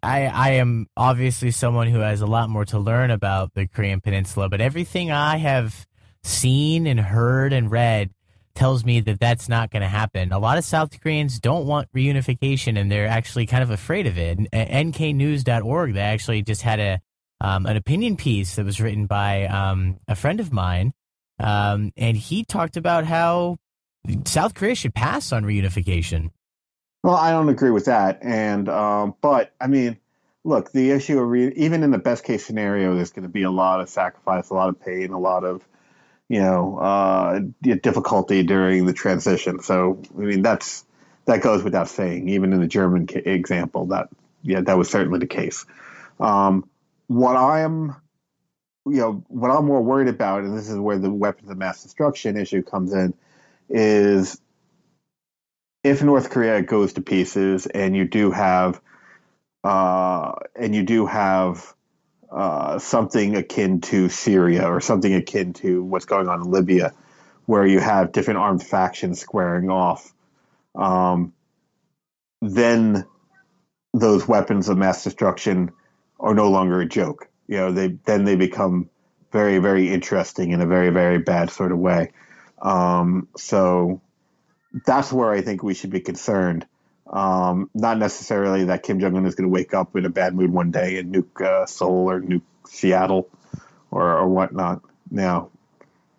I am obviously someone who has a lot more to learn about the Korean Peninsula, but everything I have seen and heard and read tells me that that's not going to happen. A lot of South Koreans don't want reunification, and they're actually kind of afraid of it. NKnews.org, they actually just had an opinion piece that was written by a friend of mine, and he talked about how South Korea should pass on reunification. Well, I don't agree with that, and but I mean, look, the issue of even in the best case scenario, there's going to be a lot of sacrifice, a lot of pain, a lot of difficulty during the transition. So I mean, that goes without saying. Even in the German example, that was certainly the case. What I'm more worried about, and this is where the weapons of mass destruction issue comes in, is if North Korea goes to pieces and you do have something akin to Syria or something akin to what's going on in Libya, where you have different armed factions squaring off, then those weapons of mass destruction are no longer a joke. They become very, very interesting in a very, very bad sort of way. So that's where I think we should be concerned. Not necessarily that Kim Jong-un is going to wake up in a bad mood one day and nuke Seoul or nuke Seattle or whatnot. Now,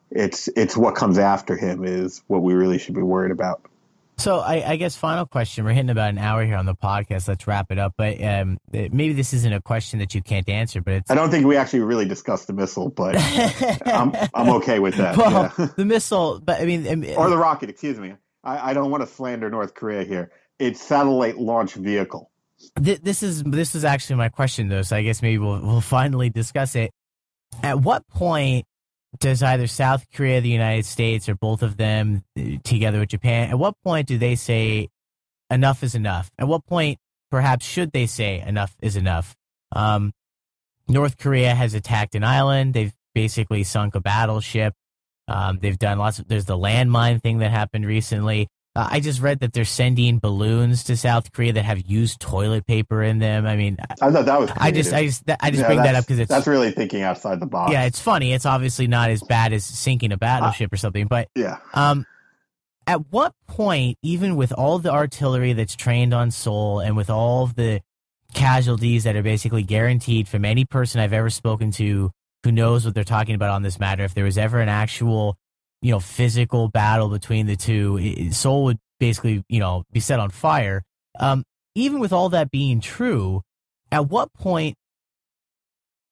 it's what comes after him is what we really should be worried about. So I guess final question. We're hitting about an hour here on the podcast. Let's wrap it up. But maybe this isn't a question that you can't answer. But I don't think we actually really discussed the missile, but I'm okay with that. Well, yeah. The missile, but I mean, or the rocket. Excuse me. I don't want to slander North Korea here. It's satellite launch vehicle. This is actually my question, though. So I guess maybe we'll finally discuss it. At what point does either South Korea, the United States, or both of them together with Japan, at what point do they say enough is enough? At what point, perhaps, should they say enough is enough? North Korea has attacked an island. They've basically sunk a battleship. They've done there's the landmine thing that happened recently. I just read that they're sending balloons to South Korea that have used toilet paper in them. I mean, I thought that was creative. I just bring that up because that's really thinking outside the box. Yeah, it's funny. It's obviously not as bad as sinking a battleship or something, but yeah. At what point, even with all the artillery that's trained on Seoul and with all of the casualties that are basically guaranteed from any person I've ever spoken to who knows what they're talking about on this matter, if there was ever an actual physical battle between the two, Seoul would basically, be set on fire. Even with all that being true, at what point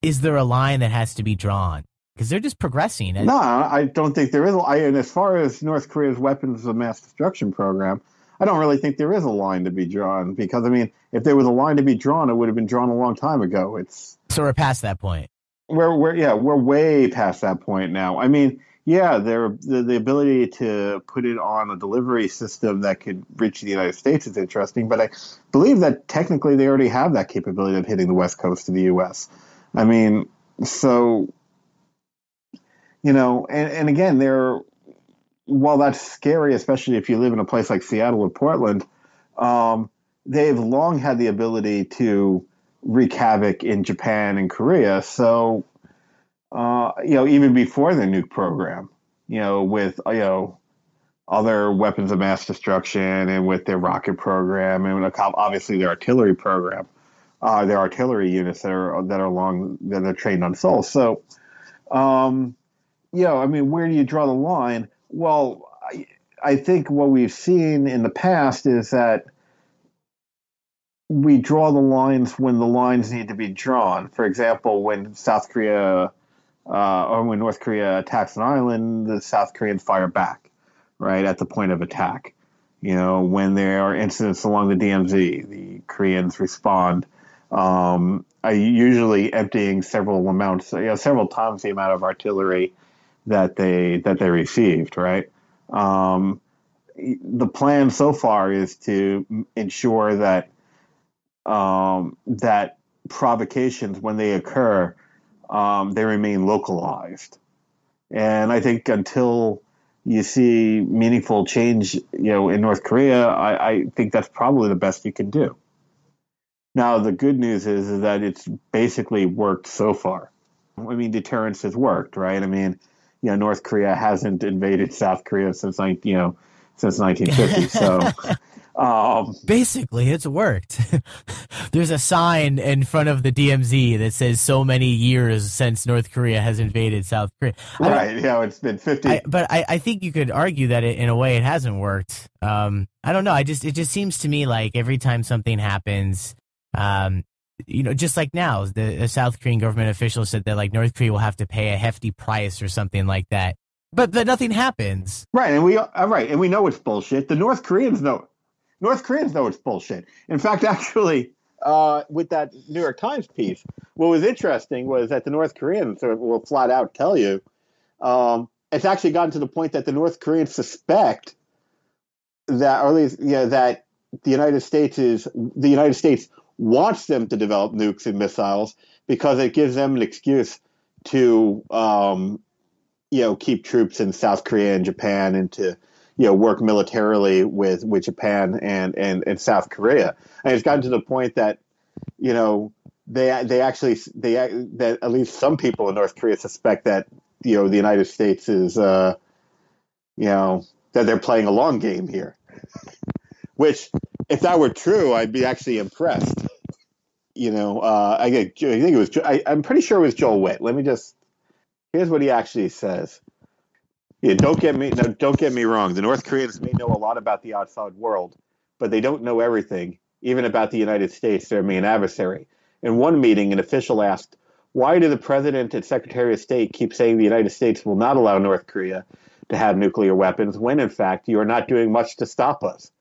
is there a line that has to be drawn? Because they're just progressing. No, I don't think there is. And as far as North Korea's weapons of mass destruction program, I don't really think there is a line to be drawn. Because, I mean, if there was a line to be drawn, it would have been drawn a long time ago. So we're past that point. We're way past that point now. I mean, yeah, the ability to put it on a delivery system that could reach the United States is interesting, but I believe that technically they already have that capability of hitting the west coast of the U.S. I mean, so, and again, while that's scary, especially if you live in a place like Seattle or Portland, they've long had the ability to wreak havoc in Japan and Korea. So, even before their nuke program, with, other weapons of mass destruction and with their rocket program and obviously their artillery program. their artillery units that are trained on Seoul. So, um, I mean, where do you draw the line? Well, I think what we've seen in the past is that we draw the lines when the lines need to be drawn. For example, when South Korea or when North Korea attacks an island, the South Koreans fire back, right, at the point of attack. When there are incidents along the DMZ, the Koreans respond, usually emptying several times the amount of artillery that they received, right? The plan so far is to ensure that provocations, when they occur, they remain localized. And I think until you see meaningful change, in North Korea, I think that's probably the best you can do. Now, the good news is that it's basically worked so far. I mean, deterrence has worked, right? I mean, North Korea hasn't invaded South Korea since 1950. So basically, it's worked. There's a sign in front of the DMZ that says so many years since North Korea has invaded South Korea. Right. It's been 50. But I think you could argue that in a way it hasn't worked. I don't know. It just seems to me like every time something happens, just like now, the South Korean government official said that like North Korea will have to pay a hefty price or something like that. But nothing happens. Right. And we know it's bullshit. The North Koreans know it's bullshit. In fact, actually, with that New York Times piece, what was interesting was that the North Koreans will flat out tell you, it's actually gotten to the point that the North Koreans suspect that, or at least, that the United States wants them to develop nukes and missiles because it gives them an excuse to, keep troops in South Korea and Japan and to, work militarily with Japan and South Korea. And it's gotten to the point that, that at least some people in North Korea suspect that, the United States is, that they're playing a long game here. Which, if that were true, I'd be actually impressed. I think it was. I'm pretty sure it was Joel Witt. Here's what he actually says. Yeah, don't get me wrong. The North Koreans may know a lot about the outside world, but they don't know everything, even about the United States, their main adversary. In one meeting, an official asked, "Why do the President and Secretary of State keep saying the United States will not allow North Korea to have nuclear weapons when, in fact, you are not doing much to stop us?"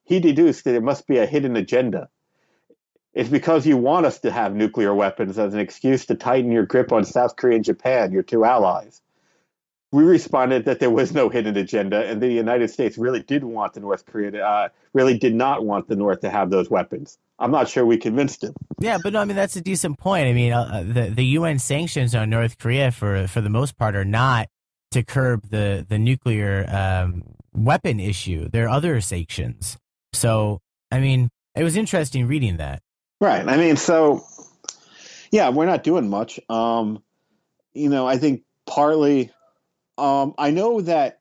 He deduced that there must be a hidden agenda. It's because you want us to have nuclear weapons as an excuse to tighten your grip on South Korea and Japan, your two allies. We responded that there was no hidden agenda, and the United States really did not want the North to have those weapons. I'm not sure we convinced him. Yeah, but no, I mean, that's a decent point. I mean, the UN sanctions on North Korea for the most part are not to curb the nuclear weapon issue. There are other sanctions. So, I mean, it was interesting reading that. Right. I mean, so, yeah, we're not doing much. I think partly, I know that,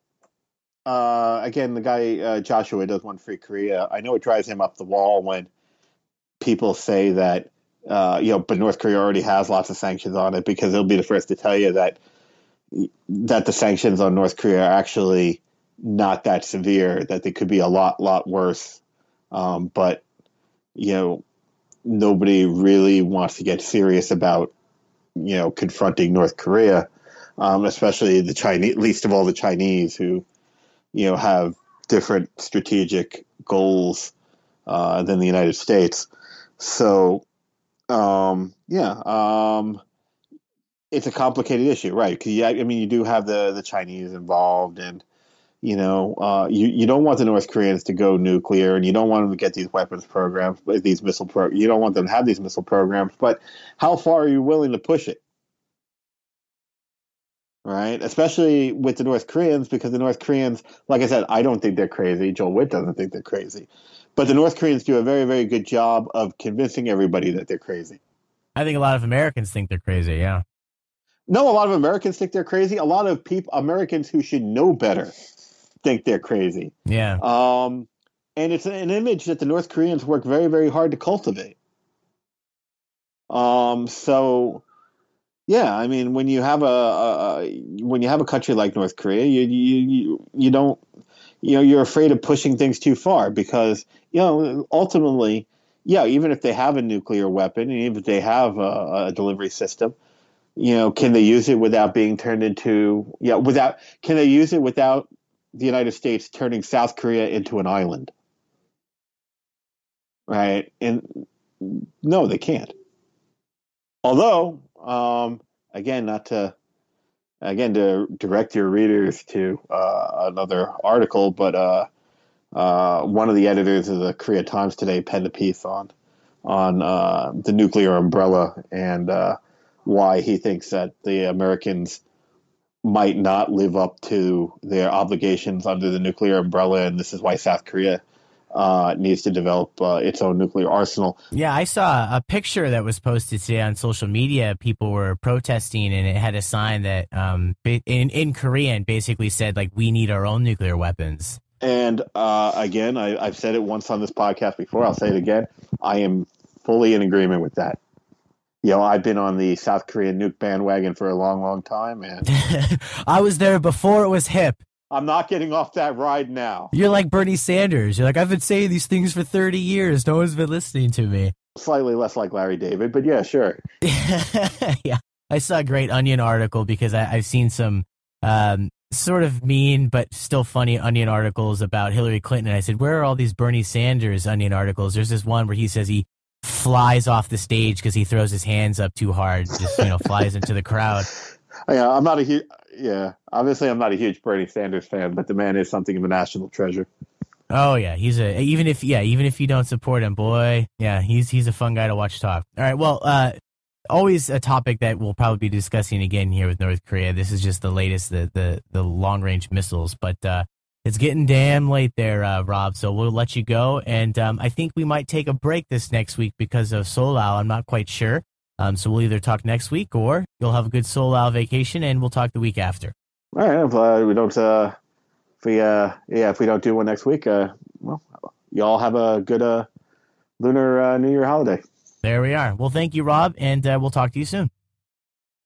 again, the guy, Joshua, does One Free Korea. I know it drives him up the wall when people say that, but North Korea already has lots of sanctions on it, because they'll be the first to tell you that the sanctions on North Korea are actually not that severe, that they could be a lot worse. But, nobody really wants to get serious about, confronting North Korea, especially the Chinese, least of all the Chinese, who, have different strategic goals than the United States. So, it's a complicated issue, right? Because you do have the Chinese involved, and you don't want the North Koreans to go nuclear, and you don't want them to get these weapons programs, you don't want them to have these missile programs. But how far are you willing to push it? Right? Especially with the North Koreans, because the North Koreans, like I said, I don't think they're crazy. Joel Witt doesn't think they're crazy. But the North Koreans do a very, very good job of convincing everybody that they're crazy. I think a lot of Americans think they're crazy, yeah. No, a lot of Americans think they're crazy. A lot of Americans who should know better think they're crazy. Yeah. And it's an image that the North Koreans work very, very hard to cultivate. So yeah, I mean, when you have when you have a country like North Korea, you don't, you're afraid of pushing things too far because, ultimately, yeah, even if they have a nuclear weapon and even if they have a delivery system, can they use it without being turned into, can they use it without the United States turning South Korea into an island? Right. And no, they can't. Although, again, not to, again, to direct your readers to another article, but one of the editors of the Korea Times today penned a piece on the nuclear umbrella and why he thinks that the Americans might not live up to their obligations under the nuclear umbrella, and this is why South Korea needs to develop its own nuclear arsenal. Yeah, I saw a picture that was posted today on social media. People were protesting, and it had a sign that in Korean basically said, like, we need our own nuclear weapons. And again, I've said it once on this podcast before. I'll say it again. I am fully in agreement with that. I've been on the South Korean nuke bandwagon for a long, long time, and I was there before it was hip. I'm not getting off that ride now. You're like Bernie Sanders. You're like, I've been saying these things for 30 years. No one's been listening to me. Slightly less like Larry David, but yeah, sure. Yeah, I saw a great Onion article because I've seen some sort of mean but still funny Onion articles about Hillary Clinton. And I said, where are all these Bernie Sanders Onion articles? There's this one where he says he flies off the stage because he throws his hands up too hard, just flies into the crowd. Yeah, obviously I'm not a huge Bernie Sanders fan, but the man is something of a national treasure. Oh yeah, even if you don't support him, boy, yeah, he's a fun guy to watch talk. All right, well, always a topic that we'll probably be discussing again here with North Korea. This is just the latest, the long range missiles, but it's getting damn late there, Rob. So we'll let you go, and I think we might take a break this next week because of Solal. I'm not quite sure. So we'll either talk next week or you'll have a good Solal vacation, and we'll talk the week after. All right. If we don't, if we don't do one next week, well, y'all have a good Lunar New Year holiday. There we are. Well, thank you, Rob, and we'll talk to you soon.